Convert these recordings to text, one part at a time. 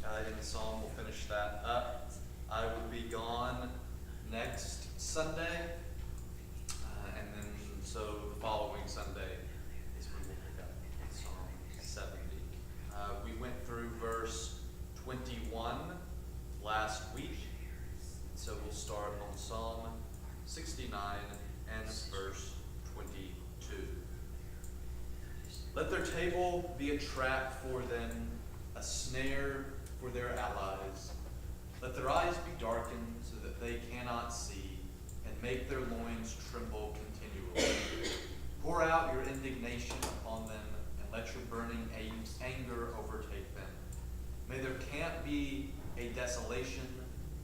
in the psalm. We'll finish that up. I will be gone next Sunday, and then so the following Sunday is when we'll pick up Psalm 70. We went through verse 21 last week, so we'll start on Psalm 69 and verse 22. Let their table be a trap for them, a snare for their allies. Let their eyes be darkened so that they cannot see, and make their loins tremble continually. Pour out your indignation upon them, and let your burning anger overtake them. May their camp be a desolation.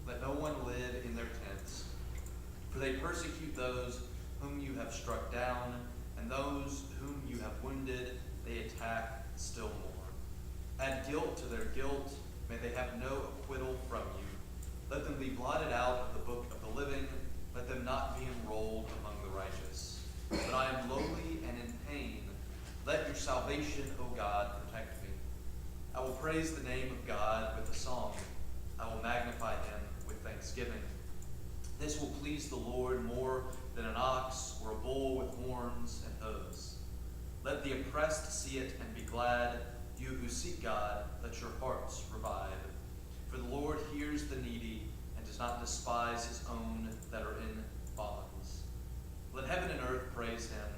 Let no one live in their tents. For they persecute those whom you have struck down, and those whom you have wounded they attack still more. Add guilt to their guilt. May they have no acquittal from you. Let them be blotted out of the book of the living. Let them not be enrolled among the righteous. But I am lowly and in pain. Let your salvation, O God, protect me. I will praise the name of God with a song. I will magnify him with thanksgiving. This will please the Lord more than an ox or a bull with horns and hooves. Let the oppressed see it and be glad. You who seek God, let your hearts revive. For the Lord hears the needy and does not despise his own that are in bonds. Let heaven and earth praise him,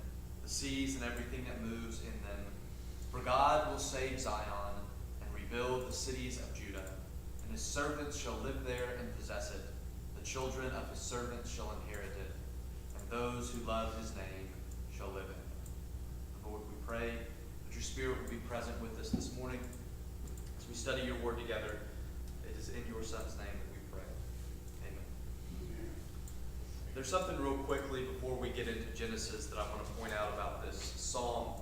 the seas and everything that moves in them. For God will save Zion and rebuild the cities of Judah, and his servants shall live there and possess it. The children of his servants shall inherit it, and those who love his name shall live in it. Lord, we pray that your Spirit will be present with us this morning as we study your word together. It is in your Son's name that we pray. Amen. There's something real quickly before we get into Genesis that I want to point out about this psalm.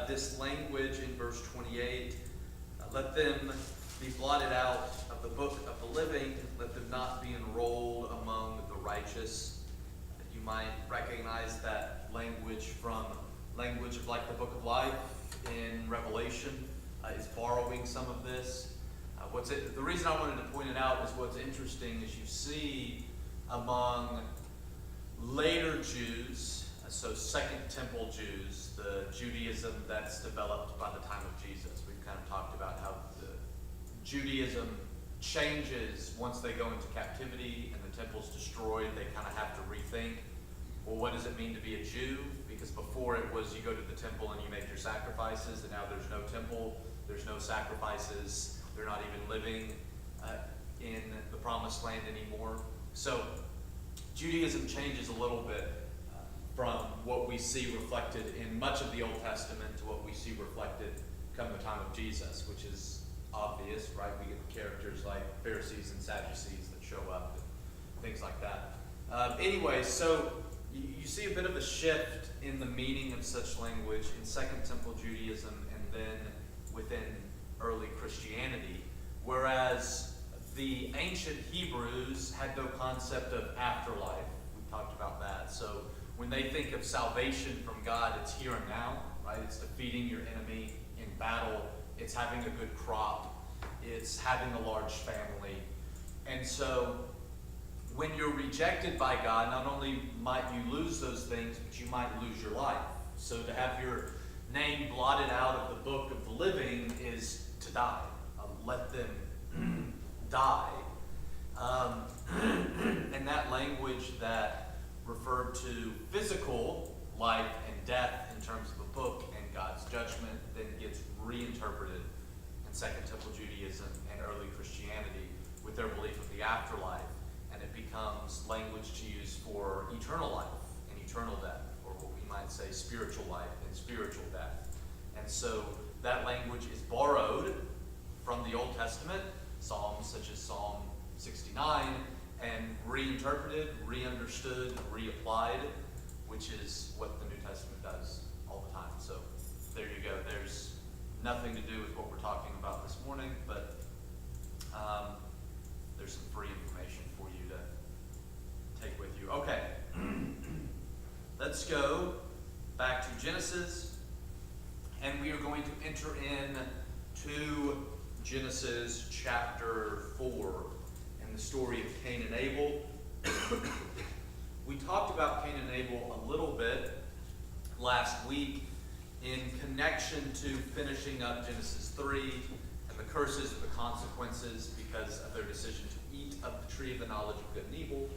This language in verse 28, let them be blotted out of the book of the living, let them not be enrolled among the righteous. You might recognize that language from language of like the book of life in Revelation is borrowing some of this. The reason I wanted to point it out is what's interesting is you see among later Jews, so Second Temple Jews, the Judaism that's developed by the time of Jesus. We've kind of talked about how the Judaism changes once they go into captivity and the temple's destroyed. They kind of have to rethink, well, what does it mean to be a Jew? Because before it was you go to the temple and you make your sacrifices, and now there's no temple, there's no sacrifices, they're not even living in the promised land anymore. So Judaism changes a little bit from what we see reflected in much of the Old Testament to what we see reflected come the time of Jesus, which is obvious, right? We get characters like Pharisees and Sadducees that show up and things like that. Anyway, so you see a bit of a shift in the meaning of such language in Second Temple Judaism and then within early Christianity, whereas the ancient Hebrews had no concept of afterlife. We talked about that. So when they think of salvation from God, it's here and now, right? It's defeating your enemy in battle. It's having a good crop. It's having a large family. And so when you're rejected by God, not only might you lose those things, but you might lose your life. So to have your name blotted out of the book of the living is to die. Let them die. And that language that referred to physical life and death in terms of a book and God's judgment then gets reinterpreted in Second Temple Judaism and early Christianity with their belief of the afterlife, and it becomes language to use for eternal life and eternal death, or what we might say spiritual life and spiritual death. And so that language is borrowed from the Old Testament, psalms such as Psalm 69, and reinterpreted, reunderstood, reapplied, which is what the New Testament does all the time. So there you go. There's nothing to do with what we're talking about this morning, but there's some free information for you to take with you. Okay, let's go back to Genesis, and we are going to enter in to Genesis chapter 4 and the story of Cain and Abel. We talked about Cain and Abel a little bit last week in connection to finishing up Genesis 3 and the curses and the consequences because of their decision to eat of the tree of the knowledge of good and evil.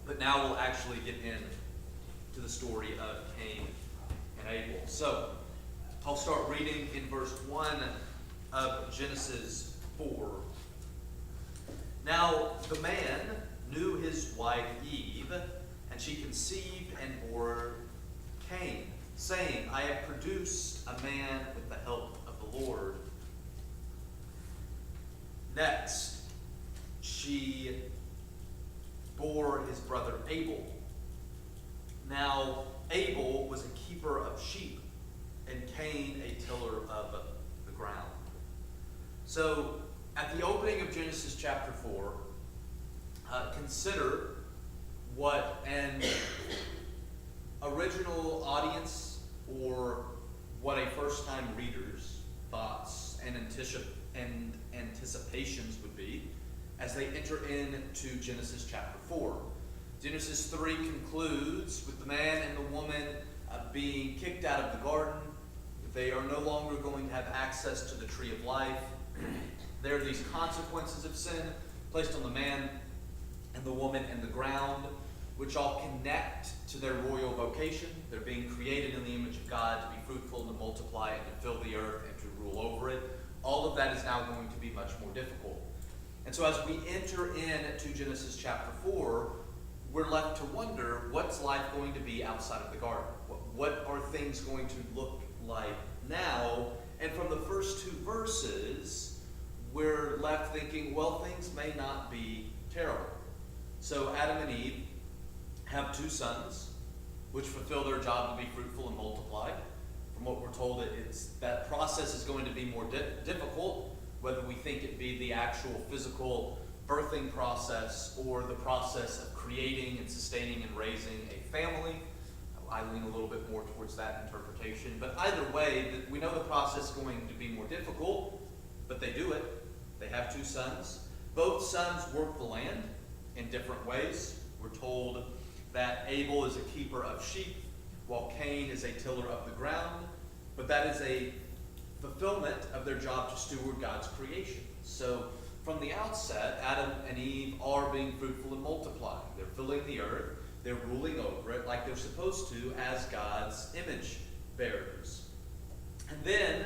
But now we'll actually get into the story of Cain and Abel. So, I'll start reading in verse 1 of Genesis 4. Now, the man knew his wife Eve, and she conceived and bore Cain, saying, I have produced a man with the help of the Lord. Next, she bore his brother Abel. Now, Abel was a keeper of sheep, and Cain a tiller of the ground. So, at the opening of Genesis chapter 4, consider what an original audience or what a first-time reader's thoughts and anticipations would be as they enter into Genesis chapter 4. Genesis 3 concludes with the man and the woman being kicked out of the garden. They are no longer going to have access to the tree of life. There are these consequences of sin placed on the man and the woman and the ground, which all connect to their royal vocation. They're being created in the image of God to be fruitful and to multiply and to fill the earth and to rule over it. All of that is now going to be much more difficult. And so as we enter into Genesis chapter 4, we're left to wonder, what's life going to be outside of the garden? What are things going to look like now? And from the first two verses, we're left thinking, well, things may not be terrible. So Adam and Eve have two sons, which fulfill their job to be fruitful and multiply. From what we're told, that process is going to be more difficult, whether we think it be the actual physical birthing process or the process of creating and sustaining and raising a family. I lean a little bit more towards that interpretation. But either way, we know the process is going to be more difficult, but they do it. They have two sons. Both sons work the land in different ways. We're told that Abel is a keeper of sheep, while Cain is a tiller of the ground. But that is a fulfillment of their job to steward God's creation. So from the outset, Adam and Eve are being fruitful and multiplying. They're filling the earth. They're ruling over it like they're supposed to as God's image bearers. And then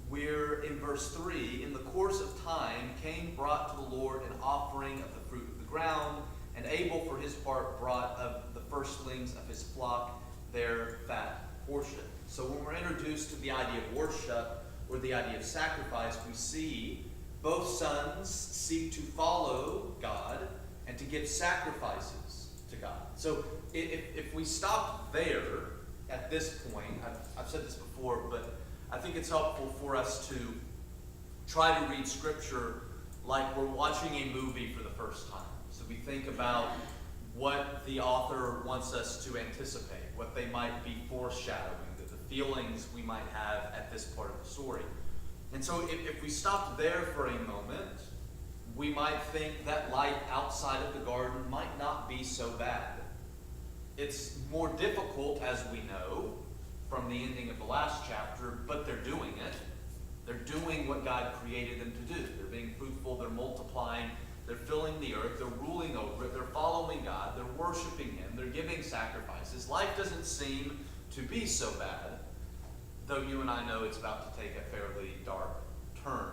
we're in verse 3. In the course of time, Cain brought to the Lord an offering of the fruit of the ground, and Abel, for his part, brought of the firstlings of his flock their fat portion. So when we're introduced to the idea of worship or the idea of sacrifice, we see both sons seek to follow God and to give sacrifices to God. So if we stop there at this point, I've said this before, but I think it's helpful for us to try to read Scripture like we're watching a movie for the first time. So we think about what the author wants us to anticipate, what they might be foreshadowing, the feelings we might have at this part of the story. And so if we stopped there for a moment, we might think that life outside of the garden might not be so bad. It's more difficult, as we know, from the ending of the last chapter, but they're doing it. They're doing what God created them to do. They're being fruitful, they're multiplying, they're filling the earth, they're ruling over it, they're following God, they're worshiping Him, they're giving sacrifices. Life doesn't seem to be so bad, though you and I know it's about to take a fairly dark turn.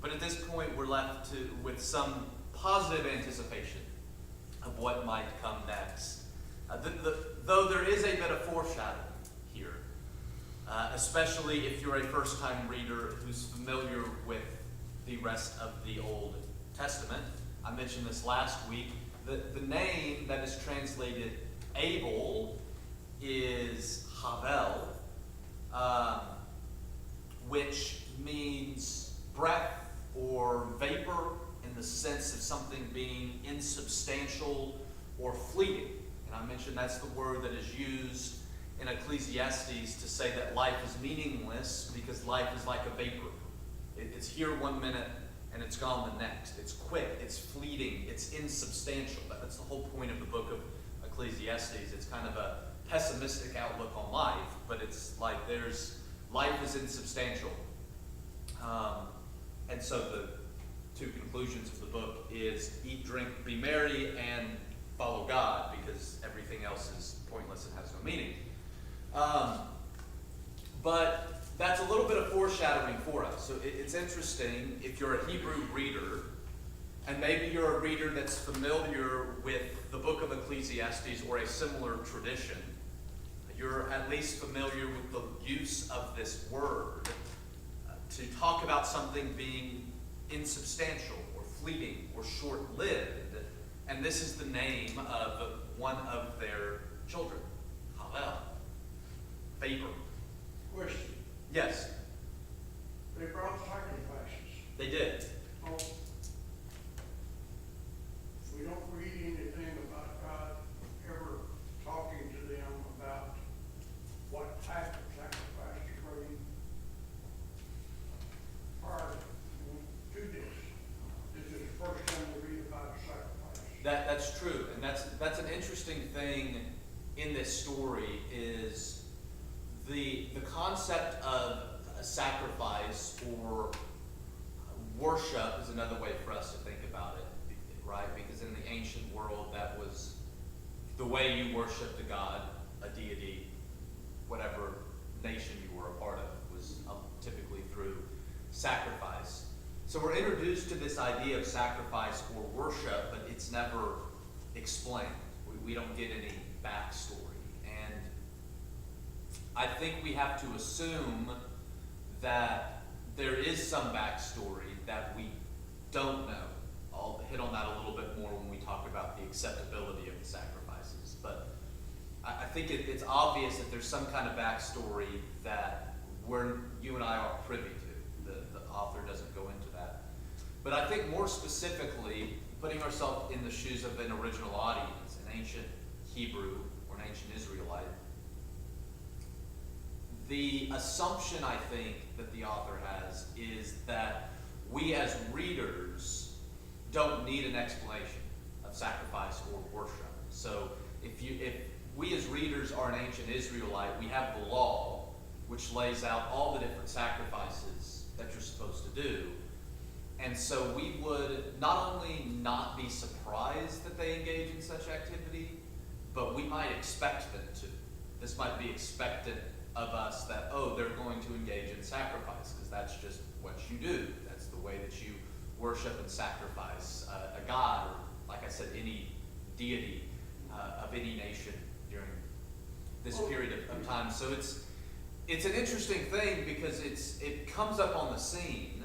But at this point, we're left with some positive anticipation of what might come next. Though there is a bit of foreshadowing here, especially if you're a first-time reader who's familiar with the rest of the Old Testament. I mentioned this last week. The name that is translated Abel is Havel, which means breath or vapor in the sense of something being insubstantial or fleeting. And I mentioned that's the word that is used in Ecclesiastes to say that life is meaningless because life is like a vapor. It's here one minute and it's gone the next. It's quick, it's fleeting, it's insubstantial. That's the whole point of the book of Ecclesiastes. It's kind of a pessimistic outlook on life, but it's like life is insubstantial. And so the two conclusions of the book is eat, drink, be merry, and follow God, because everything else is pointless and has no meaning. But that's a little bit of foreshadowing for us. So it's interesting if you're a Hebrew reader, and maybe you're a reader that's familiar with the book of Ecclesiastes or a similar tradition. You're at least familiar with the use of this word to talk about something being insubstantial or fleeting or short-lived. And this is the name of one of their children, Havel, vapor. Question. Yes, They brought sacrifices. they did. Oh. We don't read anything about God ever talking to them about what type of sacrifice to bring prior to this. This is the first time we read about a sacrifice. That's true, and that's an interesting thing in this story is the concept of a sacrifice or worship is another way for us to think about it, right? Because in the ancient world, that was the way you worshiped a god, a deity, whatever nation you were a part of, was typically through sacrifice. So we're introduced to this idea of sacrifice or worship, but it's never explained. We don't get any backstory. And I think we have to assume that there is some backstory that we don't know. I'll hit on that a little bit more when we talk about the acceptability of the sacrifices. But I think it's obvious that there's some kind of backstory that you and I aren't privy to. The author doesn't go into that. But I think more specifically, putting ourselves in the shoes of an original audience, an ancient Hebrew or an ancient Israelite, the assumption I think that the author has is that we as readers don't need an explanation of sacrifice or worship. So if we as readers are an ancient Israelite, we have the law, which lays out all the different sacrifices that you're supposed to do. And so we would not only not be surprised that they engage in such activity, but we might expect them to. This might be expected of us that, oh, they're going to engage in sacrifice, because that's just what you do. That's the way that you worship and sacrifice a god, or, like I said, any deity of any nation during this period of time. So it's an interesting thing because it comes up on the scene,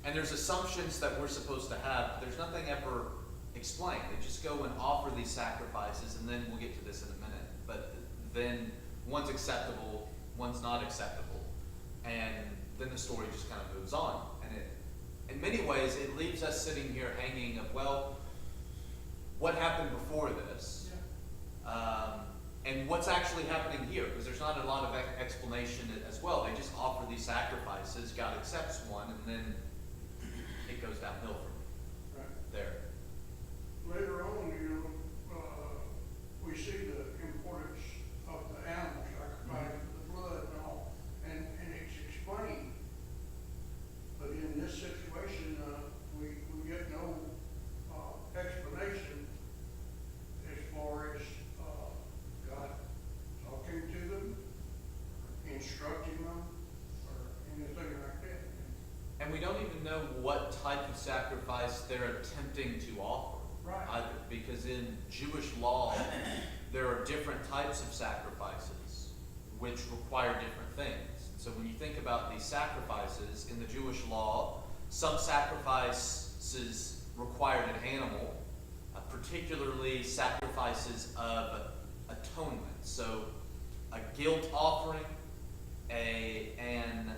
and there's assumptions that we're supposed to have, but there's nothing ever explained. They just go and offer these sacrifices, and then we'll get to this in a minute. But then one's acceptable, one's not acceptable, and then the story just kind of moves on. And in many ways, it leaves us sitting here hanging of, well, what happened before this? Yeah. And what's actually happening here? Because there's not a lot of explanation as well. They just offer these sacrifices, God accepts one, and then it goes downhill from there. Later on, we see the importance of the animal sacrifice, the blood and all, and it's explained. But in this situation, we get no explanation as far as God talking to them, instructing them, or anything like that. And we don't even know what type of sacrifice they're attempting to offer. Right. Either, because in Jewish law, there are different types of sacrifices which require different things. So when you think about these sacrifices in the Jewish law, some sacrifices required an animal, particularly sacrifices of atonement. So a guilt offering, and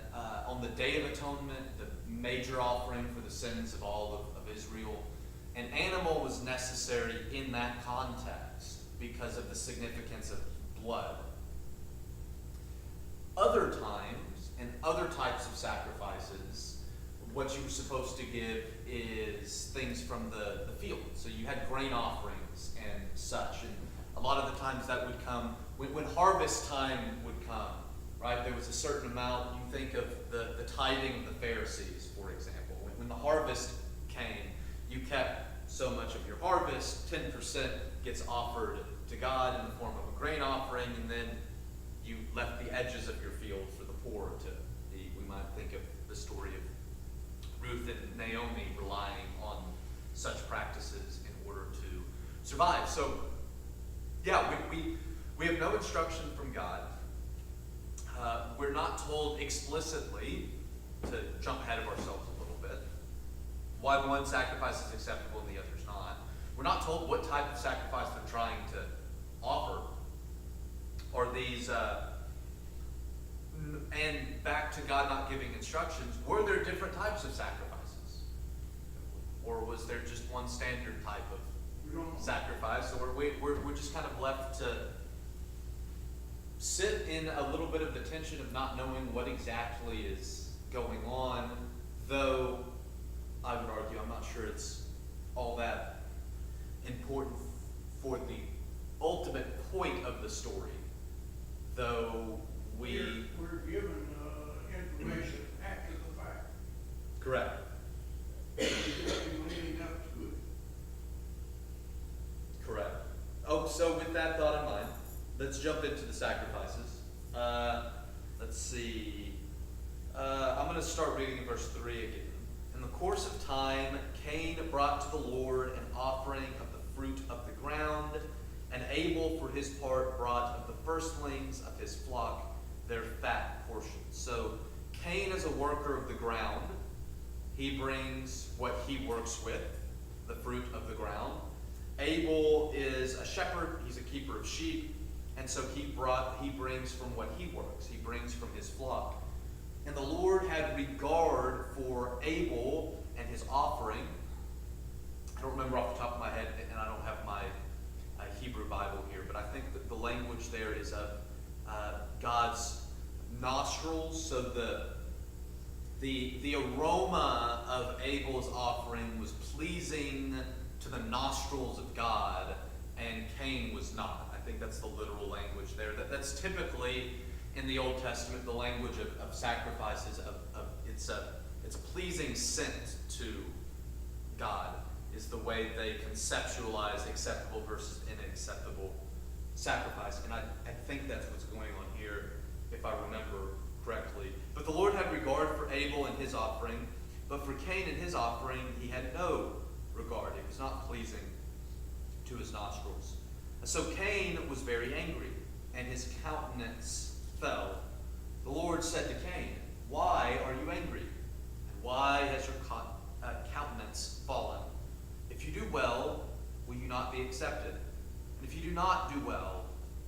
on the Day of Atonement, the major offering for the sins of all of Israel. An animal was necessary in that context because of the significance of blood. other times and other types of sacrifices, what you were supposed to give is things from the field. So you had grain offerings and such, and a lot of the times that would come when harvest time would come, right? There was a certain amount. You think of the tithing of the Pharisees, for example. When the harvest came, you kept so much of your harvest, 10% gets offered to God in the form of a grain offering, and then you left the edges of your field for the poor to eat. We might think of the story of Ruth and Naomi relying on such practices in order to survive. So, yeah, we have no instruction from God. We're not told explicitly, to jump ahead of ourselves a little bit, why one sacrifice is acceptable and the other's not. We're not told what type of sacrifice they're trying to offer. Or these, and back to God not giving instructions, were there different types of sacrifices? Or was there just one standard type of sacrifice? Or we're just kind of left to sit in a little bit of the tension of not knowing what exactly is going on, though I would argue I'm not sure it's all that important for the ultimate point of the story, though we're given information after the fact. Correct. Leading up to it. Correct. Oh, so with that thought in mind, let's jump into the sacrifices. Let's see. I'm going to start reading in verse 3 again. In the course of time, Cain brought to the Lord an offering of the fruit of the ground, and Abel, for his part, brought of the firstlings of his flock their fat portions. So Cain is a worker of the ground. He brings what he works with, the fruit of the ground. Abel is a shepherd. He's a keeper of sheep. And so he brings from what he works. He brings from his flock. And the Lord had regard for Abel and his offering. I don't remember off the top of my head, and I don't have my Hebrew Bible here, but I think that the language there is of God's nostrils. So the aroma of Abel's offering was pleasing to the nostrils of God, and Cain was not. I think that's the literal language there. That's typically in the Old Testament the language of sacrifices. It's a pleasing scent to God is the way they conceptualize acceptable versus unacceptable sacrifice. And I think that's what's going on here, if I remember correctly. But the Lord had regard for Abel and his offering, but for Cain and his offering he had no regard. It was not pleasing to his nostrils. So Cain was very angry, and his countenance fell. The Lord said to Cain, "Why are you angry? And why has your countenance fallen? If you do well, will you not be accepted? And if you do not do well,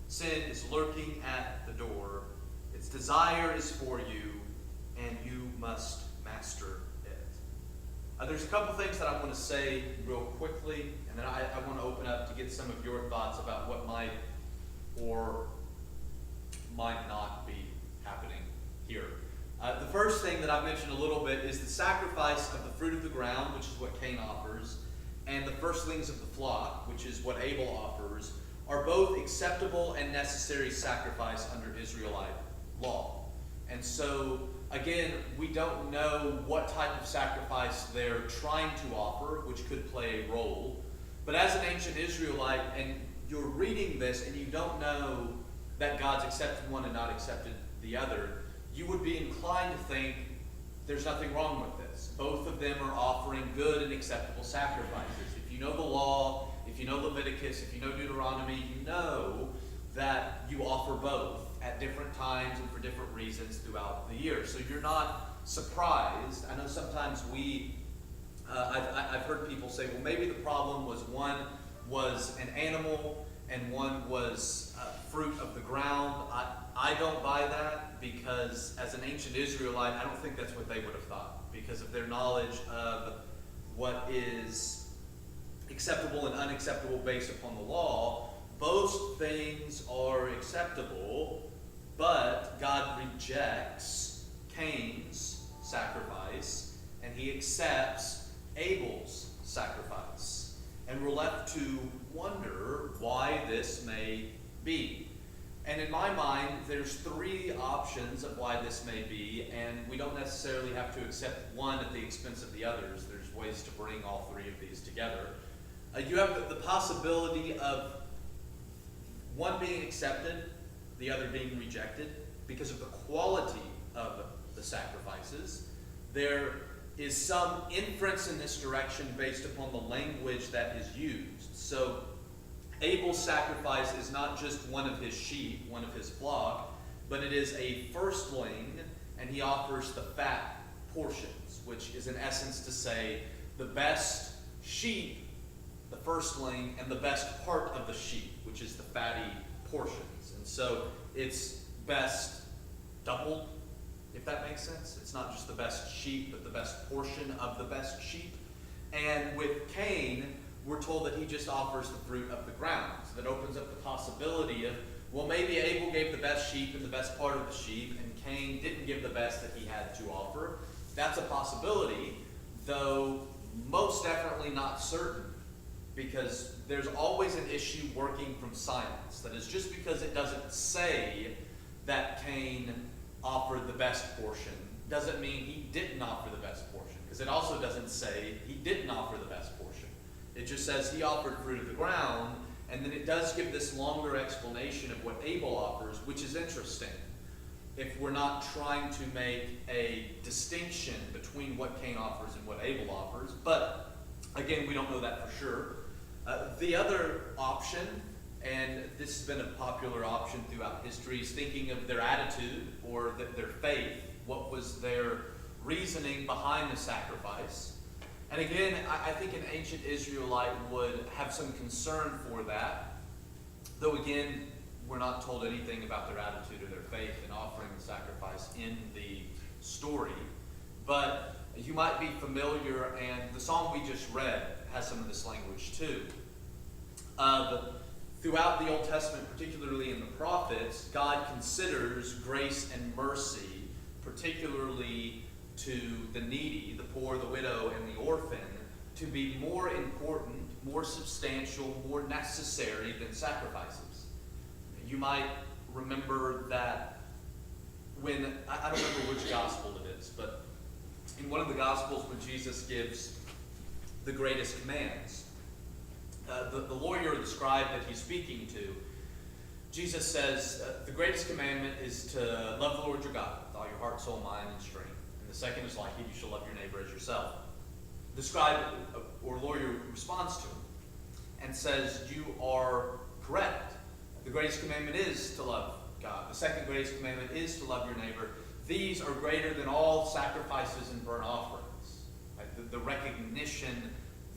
sin is lurking at the door. Its desire is for you, and you must master it." There's a couple things that I want to say real quickly, and then I want to open up to get some of your thoughts about what might or might not be happening here. The first thing that I've mentioned a little bit is the sacrifice of the fruit of the ground, which is what Cain offers, and the firstlings of the flock, which is what Abel offers, are both acceptable and necessary sacrifice under Israelite law. And so, again, we don't know what type of sacrifice they're trying to offer, which could play a role. But as an ancient Israelite, and you're reading this and you don't know that God's accepted one and not accepted the other, you would be inclined to think there's nothing wrong with this. Both of them are offering good and acceptable sacrifices. If you know the law, if you know Leviticus, if you know Deuteronomy, you know that you offer both at different times and for different reasons throughout the year. So you're not surprised. I know sometimes I've heard people say, well, maybe the problem was one was an animal and one was fruit of the ground. I don't buy that, because as an ancient Israelite, I don't think that's what they would have thought, because of their knowledge of what is acceptable and unacceptable based upon the law. Both things are acceptable, But God rejects Cain's sacrifice, and he accepts Abel's sacrifice. And we're left to wonder why this may be. And in my mind, there's three options of why this may be, and we don't necessarily have to accept one at the expense of the others. There's ways to bring all three of these together. You have the possibility of one being accepted, the other being rejected, because of the quality of the sacrifices. There is some inference in this direction based upon the language that is used. So Abel's sacrifice is not just one of his sheep, one of his flock, but it is a firstling, and he offers the fat portions, which is in essence to say the best sheep, the firstling, and the best part of the sheep, which is the fatty portions. And so it's best doubled, if that makes sense. It's not just the best sheep, but the best portion of the best sheep. And with Cain, we're told that he just offers the fruit of the ground. So that opens up the possibility of, well, maybe Abel gave the best sheep and the best part of the sheep, and Cain didn't give the best that he had to offer. That's a possibility, though most definitely not certain, because there's always an issue working from silence. That is, just because it doesn't say that Cain offered the best portion doesn't mean he didn't offer the best portion, because it also doesn't say he didn't offer the best portion. It just says he offered fruit of the ground, and then it does give this longer explanation of what Abel offers, which is interesting if we're not trying to make a distinction between what Cain offers and what Abel offers. But again, we don't know that for sure. The other option, and this has been a popular option throughout history, is thinking of their attitude or their faith. What was their reasoning behind the sacrifice? And again, I think an ancient Israelite would have some concern for that. Though again, we're not told anything about their attitude or their faith in offering the sacrifice in the story. But you might be familiar, and the psalm we just read has some of this language too. Throughout the Old Testament, particularly in the prophets, God considers grace and mercy, particularly to the needy, the poor, the widow, and the orphan, to be more important, more substantial, more necessary than sacrifices. You might remember that when, I don't remember which gospel it is, but in one of the gospels when Jesus gives the greatest commands, the lawyer or the scribe that he's speaking to, Jesus says, the greatest commandment is to love the Lord your God with all your heart, soul, mind, and strength. And the second is like it, you shall love your neighbor as yourself. The scribe or lawyer responds to him and says, you are correct. The greatest commandment is to love God. The second greatest commandment is to love your neighbor. These are greater than all sacrifices and burnt offerings. Right? The recognition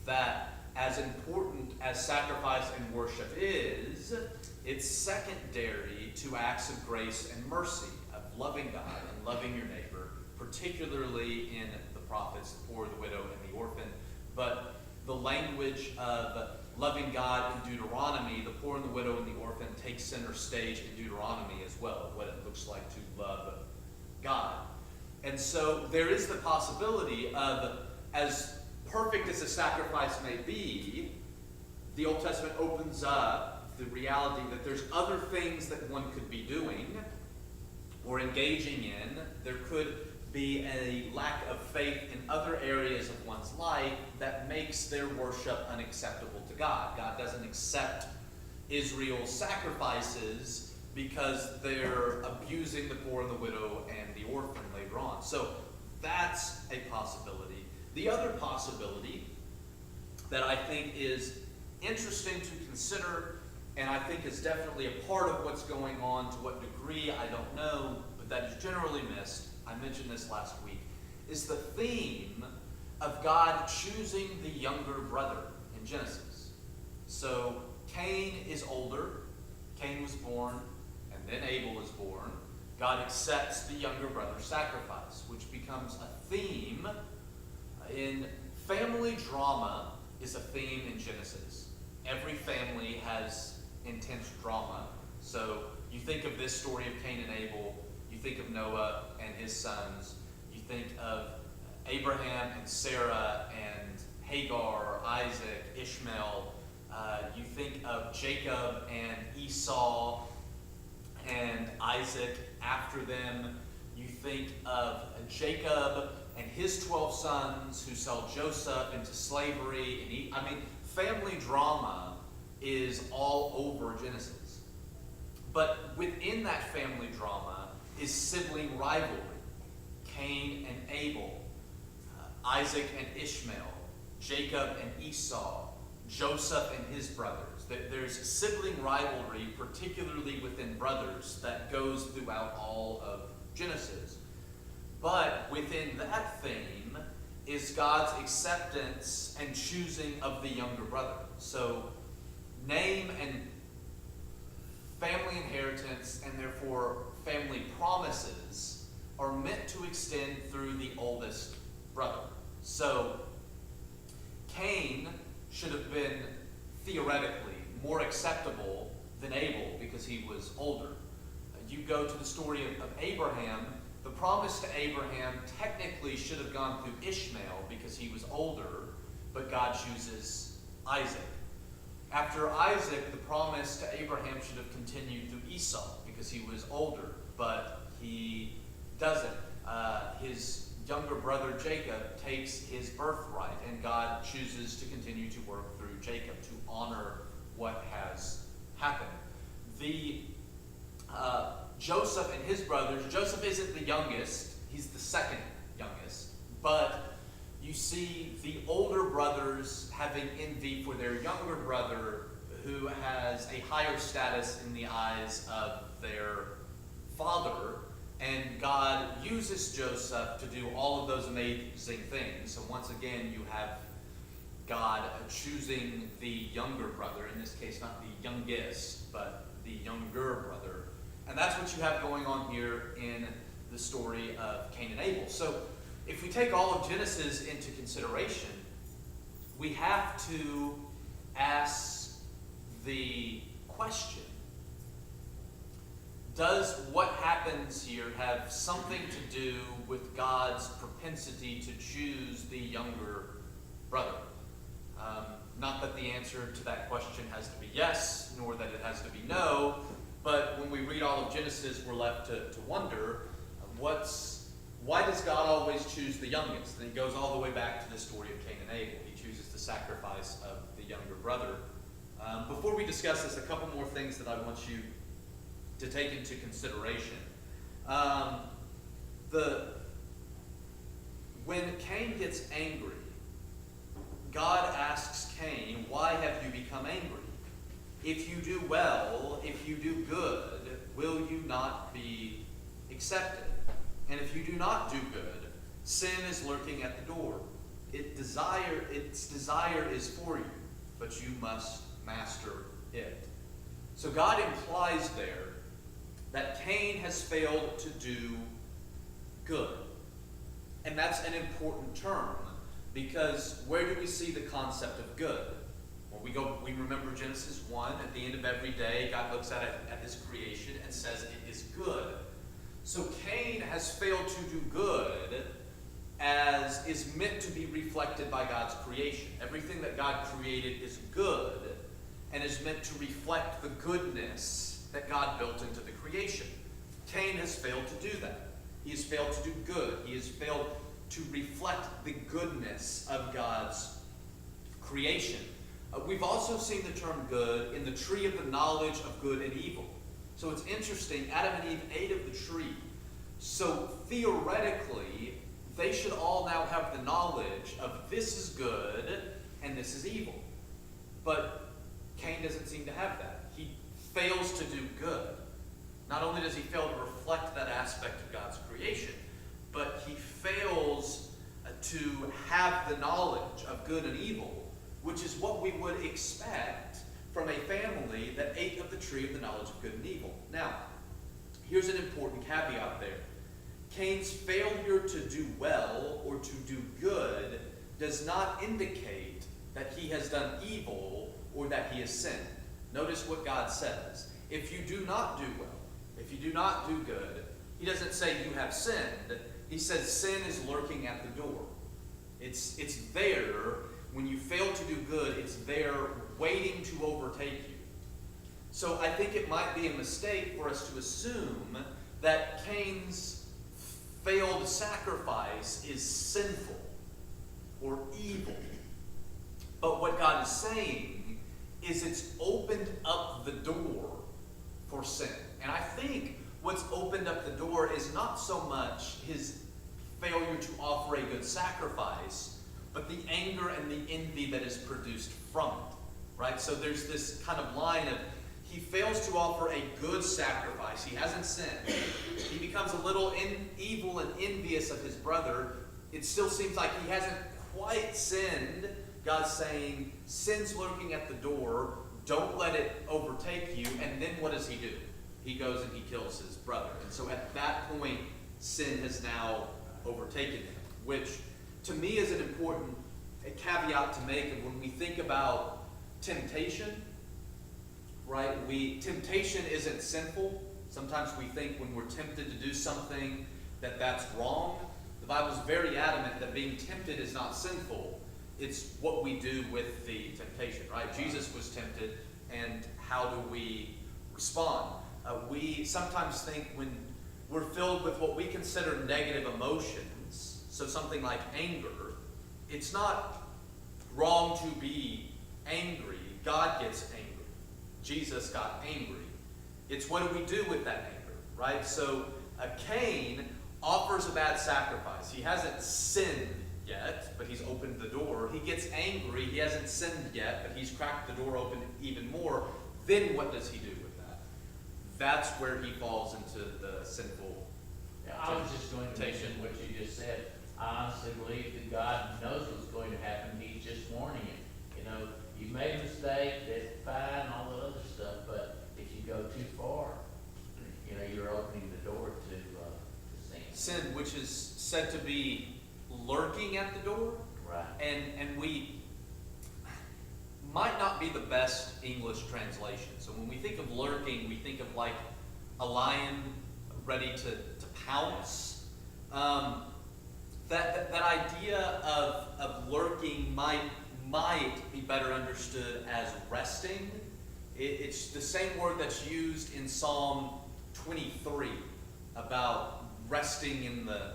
that as important as sacrifice and worship is, it's secondary to acts of grace and mercy, of loving God and loving your neighbor, particularly in the prophets, the poor, the widow, and the orphan. But the language of loving God in Deuteronomy, the poor and the widow and the orphan take center stage in Deuteronomy as well, what it looks like to love God. And so there is the possibility of, as perfect as a sacrifice may be, the Old Testament opens up the reality that there's other things that one could be doing or engaging in. There could be a lack of faith in other areas of one's life that makes their worship unacceptable to God. God doesn't accept Israel's sacrifices because they're abusing the poor and the widow and the orphan later on. So that's a possibility. The other possibility that I think is interesting to consider, and I think is definitely a part of what's going on, to what degree, I don't know, but that is generally missed, I mentioned this last week, is the theme of God choosing the younger brother in Genesis. So Cain is older, Cain was born, and then Abel is born. God accepts the younger brother's sacrifice, which becomes a theme in family drama. Is a theme in Genesis. Every family has intense drama. So You think of this story of Cain and Abel, you think of Noah and his sons, you think of Abraham and Sarah and Hagar or Isaac, Ishmael, you think of Jacob and Esau and Isaac after them. You think of Jacob and his 12 sons who sell Joseph into slavery. And family drama is all over Genesis. But within that family drama is sibling rivalry. Cain and Abel, Isaac and Ishmael, Jacob and Esau, Joseph and his brothers. There's sibling rivalry, particularly within brothers, that goes throughout all of Genesis. But within that theme is God's acceptance and choosing of the younger brother. So name and family inheritance, and therefore family promises, are meant to extend through the oldest brother. So Cain should have been theoretically more acceptable than Abel because he was older. You go to the story of Abraham. The promise to Abraham technically should have gone through Ishmael because he was older, but God chooses Isaac. After Isaac, the promise to Abraham should have continued through Esau because he was older, but he doesn't. His younger brother Jacob takes his birthright, and God chooses to continue to work through Jacob to honor what has happened. Joseph and his brothers, Joseph isn't the youngest, he's the second youngest, but you see the older brothers having envy for their younger brother who has a higher status in the eyes of their father, and God uses Joseph to do all of those amazing things. So once again, you have God choosing the younger brother, in this case not the youngest, but the younger brother. And that's what you have going on here in the story of Cain and Abel. So if we take all of Genesis into consideration, we have to ask the question, does what happens here have something to do with God's propensity to choose the younger brother? Not that the answer to that question has to be yes, nor that it has to be no, but when we read all of Genesis, we're left to wonder, why does God always choose the youngest? And it goes all the way back to the story of Cain and Abel. He chooses the sacrifice of the younger brother. Before we discuss this, a couple more things that I want you to take into consideration. When Cain gets angry, God asks Cain, why have you become angry? If you do well, if you do good, will you not be accepted? And if you do not do good, sin is lurking at the door. Its desire is for you, but you must master it. So God implies there that Cain has failed to do good. And that's an important term, because where do we see the concept of good? Well, we remember Genesis 1. At the end of every day, God looks at his creation and says it is good. So Cain has failed to do good as is meant to be reflected by God's creation. Everything that God created is good and is meant to reflect the goodness that God built into the creation. Cain has failed to do that. He has failed to do good. He has failed to reflect the goodness of God's creation. We've also seen the term good in the tree of the knowledge of good and evil. So it's interesting, Adam and Eve ate of the tree. So theoretically, they should all now have the knowledge of this is good and this is evil. But Cain doesn't seem to have that. He fails to do good. Not only does he fail to reflect that aspect of God's creation, but he fails to have the knowledge of good and evil, which is what we would expect from a family that ate of the tree of the knowledge of good and evil. Now, here's an important caveat there. Cain's failure to do well or to do good does not indicate that he has done evil or that he has sinned. Notice what God says. If you do not do well, if you do not do good, he doesn't say you have sinned. He says sin is lurking at the door. It's there. When you fail to do good, it's there waiting to overtake you. So I think it might be a mistake for us to assume that Cain's failed sacrifice is sinful or evil. But what God is saying is it's opened up the door for sin. And I think what's opened up the door is not so much his failure to offer a good sacrifice, but the anger and the envy that is produced from it, right? So there's this kind of line of, he fails to offer a good sacrifice. He hasn't sinned. He becomes a little evil and envious of his brother. It still seems like he hasn't quite sinned. God's saying, sin's lurking at the door. Don't let it overtake you. And then what does he do? He goes and he kills his brother. And so at that point, sin has now overtaken him, which to me is an important caveat to make of when we think about temptation, right? Temptation isn't sinful. Sometimes we think when we're tempted to do something that that's wrong. The Bible's very adamant that being tempted is not sinful. It's what we do with the temptation, right? Jesus was tempted, and how do we respond? We sometimes think when we're filled with what we consider negative emotions, so something like anger, it's not wrong to be angry. God gets angry. Jesus got angry. It's what do we do with that anger, right? So Cain offers a bad sacrifice. He hasn't sinned yet, but he's opened the door. He gets angry. He hasn't sinned yet, but he's cracked the door open even more. Then what does he do with that? That's where he falls into the sinful I was just going to mention what you just said. I honestly believe that God knows what's going to happen. He's just warning you. You know, you've made a mistake, that's fine, all that other stuff, but if you go too far, you know, you're opening the door to sin. sin, which is said to be lurking at the door. Right. And we might not be the best English translation. So when we think of lurking, we think of like a lion ready to pounce. That idea of lurking might be better understood as resting. It's the same word that's used in Psalm 23 about resting in the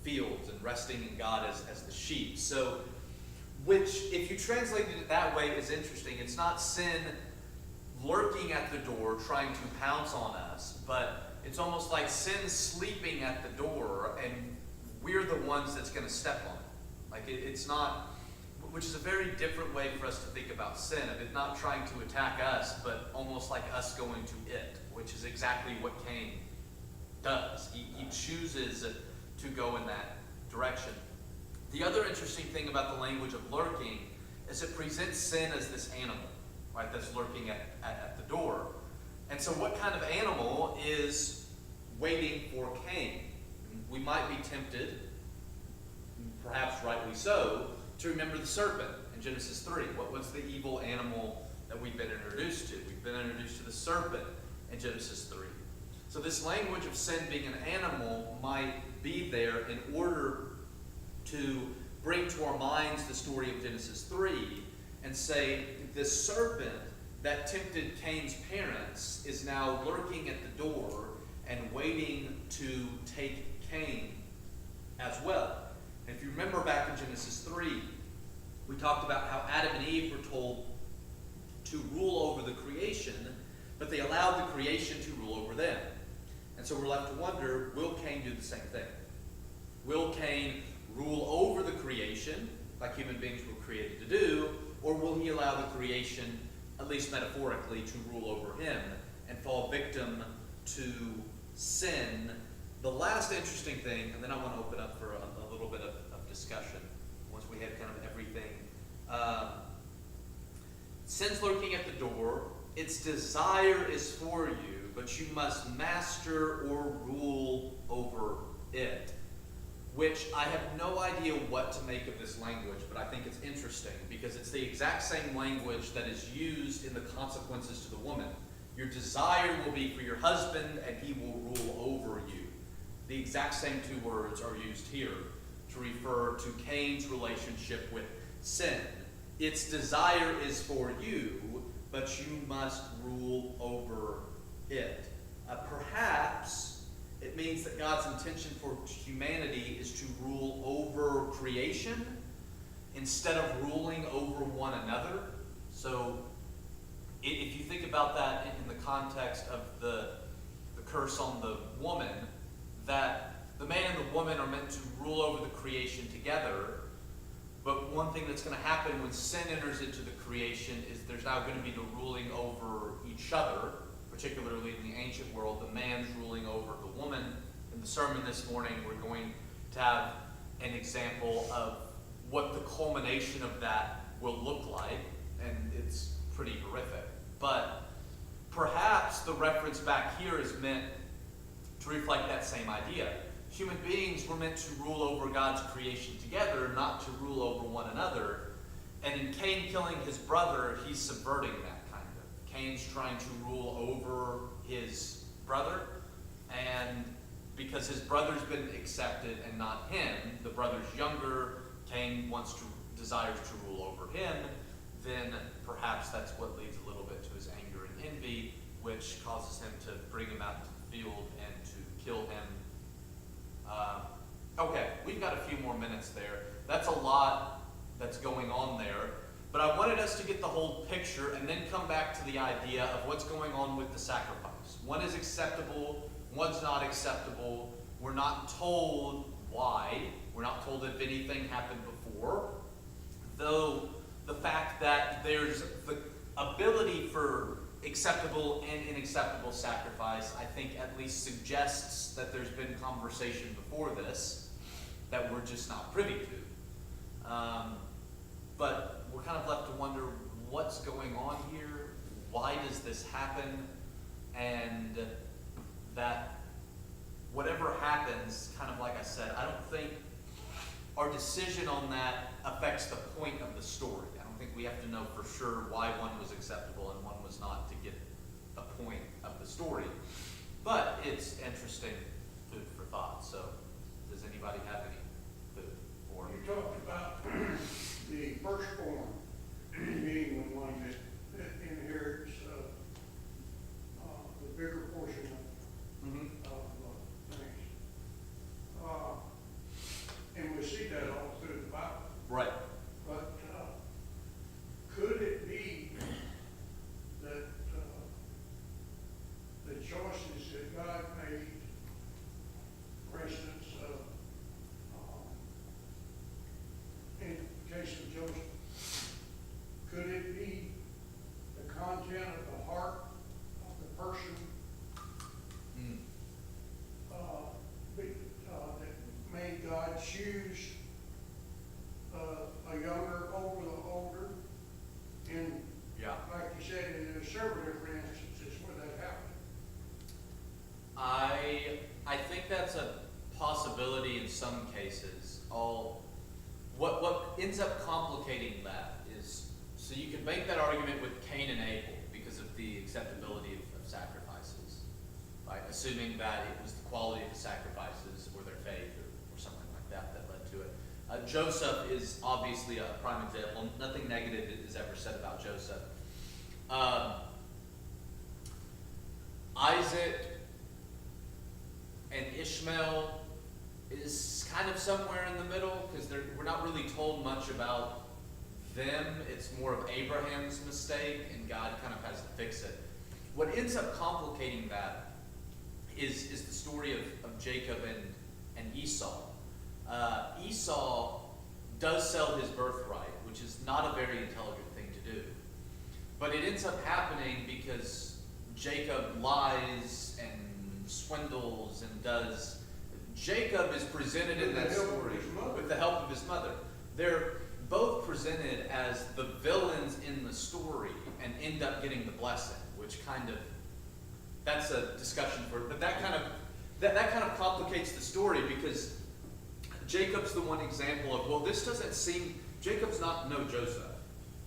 fields and resting in God as the sheep. So, which, if you translated it that way, is interesting. It's not sin lurking at the door trying to pounce on us, but it's almost like sin sleeping at the door and we're the ones that's going to step on it. Like it's not, which is a very different way for us to think about sin, of it not trying to attack us, but almost like us going to it, which is exactly what Cain does. He chooses to go in that direction. The other interesting thing about the language of lurking is it presents sin as this animal, right, that's lurking at the door. And so what kind of animal is waiting for Cain? We might be tempted, perhaps rightly so, to remember the serpent in Genesis 3. What was the evil animal that we've been introduced to? We've been introduced to the serpent in Genesis 3. So this language of sin being an animal might be there in order to bring to our minds the story of Genesis 3 and say this serpent that tempted Cain's parents is now lurking at the door and waiting to take Cain as well. And if you remember back in Genesis 3, we talked about how Adam and Eve were told to rule over the creation, but they allowed the creation to rule over them. And so we're left to wonder, will Cain do the same thing? Will Cain rule over the creation, like human beings were created to do, or will he allow the creation, at least metaphorically, to rule over him and fall victim to sin? The last interesting thing, and then I want to open up for a little bit of discussion once we have kind of everything. Sin's lurking at the door. Its desire is for you, but you must master or rule over it. Which I have no idea what to make of this language, but I think it's interesting because it's the exact same language that is used in the consequences to the woman. Your desire will be for your husband, and he will rule over you. The exact same two words are used here to refer to Cain's relationship with sin. Its desire is for you, but you must rule over it. Perhaps it means that God's intention for humanity is to rule over creation instead of ruling over one another. So if you think about that in the context of the curse on the woman, that the man and the woman are meant to rule over the creation together, but one thing that's going to happen when sin enters into the creation is there's now going to be the ruling over each other, particularly in the ancient world, the man's ruling over the woman. In the sermon this morning, we're going to have an example of what the culmination of that will look like, and it's pretty horrific. But perhaps the reference back here is meant to reflect that same idea. Human beings were meant to rule over God's creation together, not to rule over one another. And in Cain killing his brother, he's subverting that kind of. Cain's trying to rule over his brother, and because his brother's been accepted and not him, the brother's younger, Cain desires to rule over him, then perhaps that's what leads a little bit to his anger and envy, which causes him to bring him out into the field and to kill him. Okay, we've got a few more minutes there. That's a lot that's going on there. But I wanted us to get the whole picture and then come back to the idea of what's going on with the sacrifice. One is acceptable, one's not acceptable. We're not told why. We're not told if anything happened before. Though the fact that there's the ability for acceptable and unacceptable sacrifice, I think at least suggests that there's been conversation before this that we're just not privy to. But we're kind of left to wonder what's going on here, why does this happen, and that whatever happens, kind of like I said, I don't think our decision on that affects the point of the story. I don't think we have to know for sure why one was acceptable and one was not to get a point of the story. But it's interesting food for thought. So does anybody have any food for? You talked about the firstborn being the one that inherits the bigger portion of things. And we see that all through the Bible. Right. But could it be that the choices that God made, for instance, in the case of Joseph, could it be the content of the heart of the person that made God choose a younger over the older? And Yeah. like you said, in several different instances where that happened. I think that's a possibility in some cases. What ends up complicating that is, so you can make that argument with Cain and Abel because of the acceptability of sacrifices, right? Assuming that it was the quality of the sacrifices or their faith or something like that that led to it. Joseph is obviously a prime example. Nothing negative is ever said about Joseph. Isaac and Ishmael is kind of somewhere in the middle because we're not really told much about them. It's more of Abraham's mistake, and God kind of has to fix it. What ends up complicating that is the story of Jacob and Esau. Esau does sell his birthright, which is not a very intelligent thing to do. But it ends up happening because Jacob lies and swindles and does. Jacob is presented in that story with the help of his mother. They're both presented as the villains in the story and end up getting the blessing, which kind of, that's a discussion for, but that kind of complicates the story because Jacob's the one example of, well, this doesn't seem, Jacob's not no Joseph.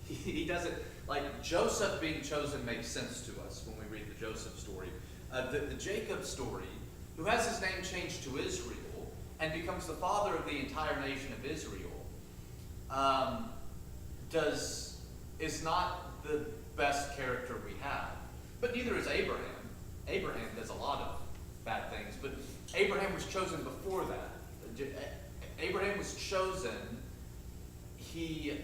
He doesn't, like, Joseph being chosen makes sense to us when we read the Joseph story. The Jacob story, who has his name changed to Israel and becomes the father of the entire nation of Israel, is not the best character we have. But neither is Abraham. Abraham does a lot of bad things, but Abraham was chosen before that. Abraham was chosen. He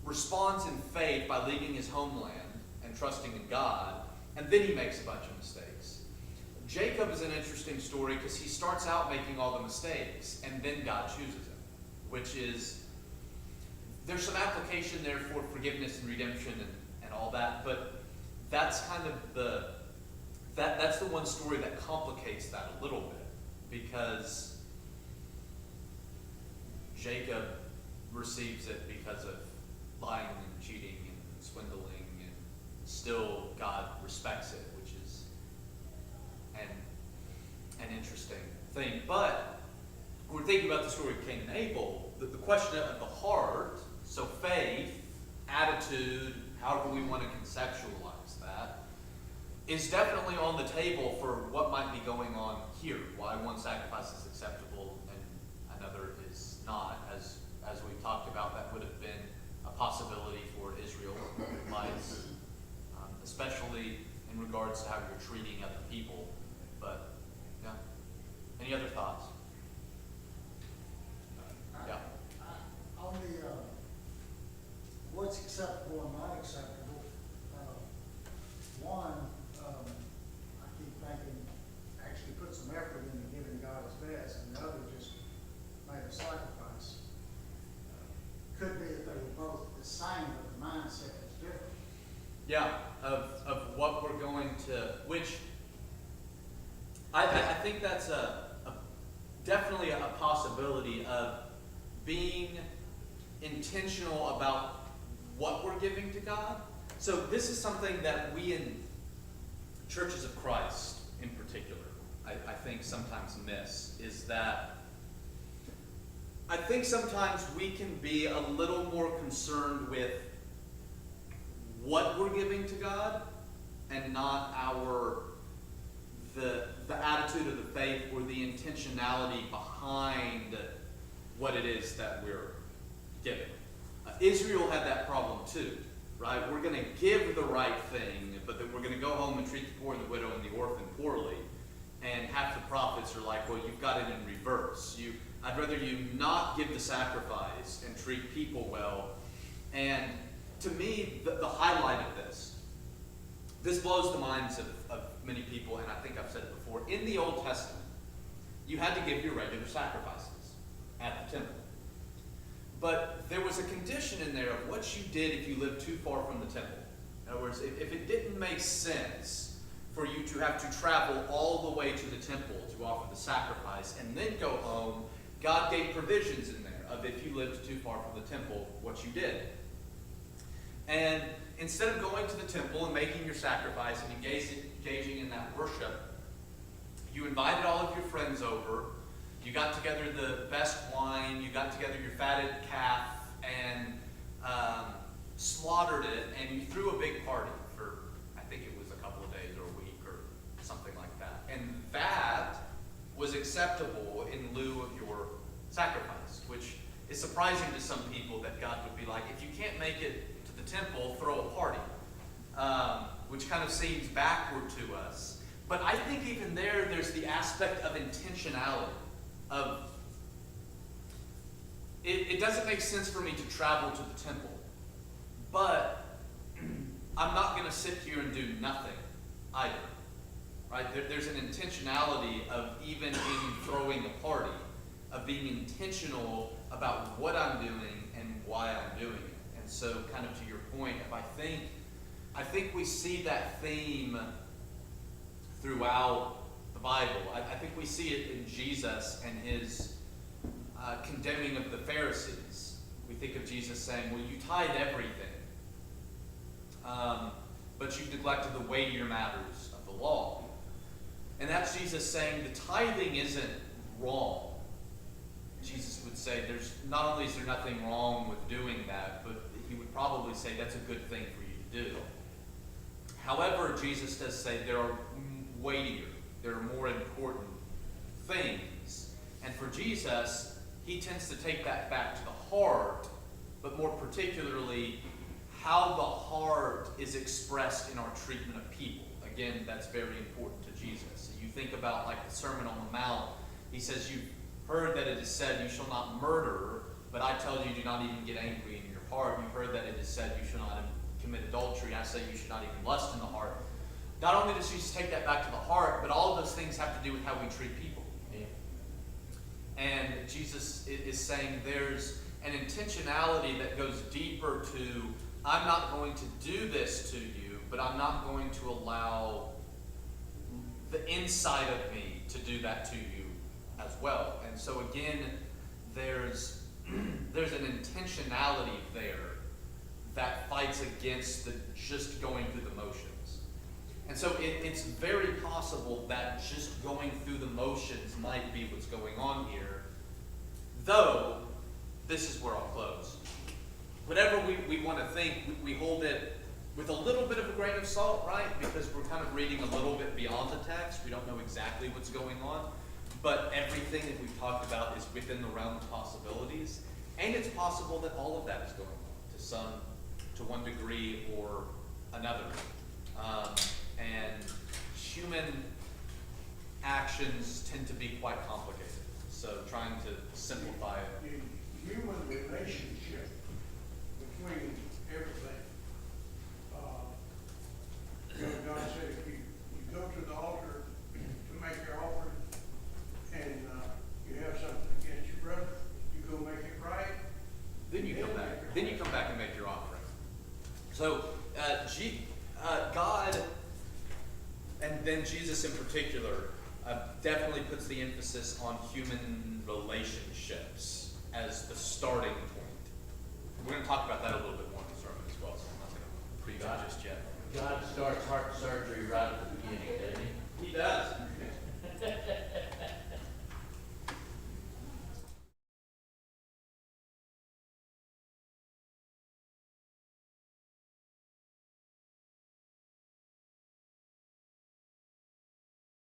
responds in faith by leaving his homeland and trusting in God, and then he makes a bunch of mistakes. Jacob is an interesting story because he starts out making all the mistakes, and then God chooses him, which is, there's some application there for forgiveness and redemption and all that, but that's kind of that's the one story that complicates that a little bit, because Jacob receives it because of lying and cheating and swindling, and still God respects it, which is an interesting thing. But when we're thinking about the story of Cain and Abel, the question of the heart, so faith, attitude, however we want to conceptualize that, is definitely on the table for what might be going on here. Why one sacrifice is acceptable and another is not. As we've talked about, that would have been a possibility for Israelites, especially in regards to how you're treating other people. But, yeah. Any other thoughts? Yeah. On the what's acceptable and not acceptable, I keep thinking, actually put some effort into giving God his best, and the other just made a sacrifice. Could be that they were both the same, but the mindset is different. Yeah, of what we're going to, which I think that's definitely a possibility of being intentional about what we're giving to God. So this is something that we in churches of Christ in particular, I think sometimes miss, is that I think sometimes we can be a little more concerned with what we're giving to God and not the attitude of the faith or the intentionality behind what it is that we're giving. Israel had that problem too, right? We're going to give the right thing, but then we're going to go home and treat the poor and the widow and the orphan poorly. And half the prophets are like, well, you've got it in reverse. I'd rather you not give the sacrifice and treat people well. And to me, the highlight of this blows the minds of many people, and I think I've said it before. In the Old Testament, you had to give your regular sacrifices at the temple. But there was a condition in there of what you did if you lived too far from the temple. In other words, if it didn't make sense for you to have to travel all the way to the temple to offer the sacrifice and then go home, God gave provisions in there of if you lived too far from the temple, what you did. And instead of going to the temple and making your sacrifice and engaging in that worship, you invited all of your friends over. You got together the best wine, you got together your fatted calf, and slaughtered it, and you threw a big party for, I think it was a couple of days or a week or something like that. And that was acceptable in lieu of your sacrifice, which is surprising to some people that God would be like, if you can't make it to the temple, throw a party, which kind of seems backward to us. But I think even there's the aspect of intentionality. It doesn't make sense for me to travel to the temple, but I'm not going to sit here and do nothing either. Right? There's an intentionality of even in throwing a party, of being intentional about what I'm doing and why I'm doing it. And so, kind of to your point, I think we see that theme throughout the Bible. I think we see it in Jesus and his condemning of the Pharisees. We think of Jesus saying, well, you tithe everything, but you've neglected the weightier matters of the law. And that's Jesus saying the tithing isn't wrong. Jesus would say not only is there nothing wrong with doing that, but he would probably say that's a good thing for you to do. However, Jesus does say there are weightier, there are more important things. And for Jesus, he tends to take that back to the heart, but more particularly, how the heart is expressed in our treatment of people. Again, that's very important to Jesus. So you think about like the Sermon on the Mount. He says, you've heard that it is said, you shall not murder, but I tell you, do not even get angry in your heart. You've heard that it is said, you shall not commit adultery. I say you should not even lust in the heart. Not only does Jesus take that back to the heart, but all of those things have to do with how we treat people. Yeah. And Jesus is saying there's an intentionality that goes deeper to, I'm not going to do this to you, but I'm not going to allow the inside of me to do that to you as well. And so again, there's an intentionality there that fights against the just going through the motions. And so it's very possible that just going through the motions might be what's going on here, though this is where I'll close. Whatever we want to think, we hold it with a little bit of a grain of salt, right? Because we're kind of reading a little bit beyond the text. We don't know exactly what's going on. But everything that we've talked about is within the realm of possibilities. And it's possible that all of that is going on to one degree or another. And human actions tend to be quite complicated. So trying to simplify it. The human relationship between everything. God said if you go to the altar to make your offering and you have something against your brother, you go make it right. Then you come back. Then you come back and make your offering. So God, and then Jesus in particular, definitely puts the emphasis on human relationships as the starting point. We're going to talk about that a little bit more in the sermon as well, so I'm not going to preview just yet. God starts heart surgery right at the beginning, doesn't he? He does.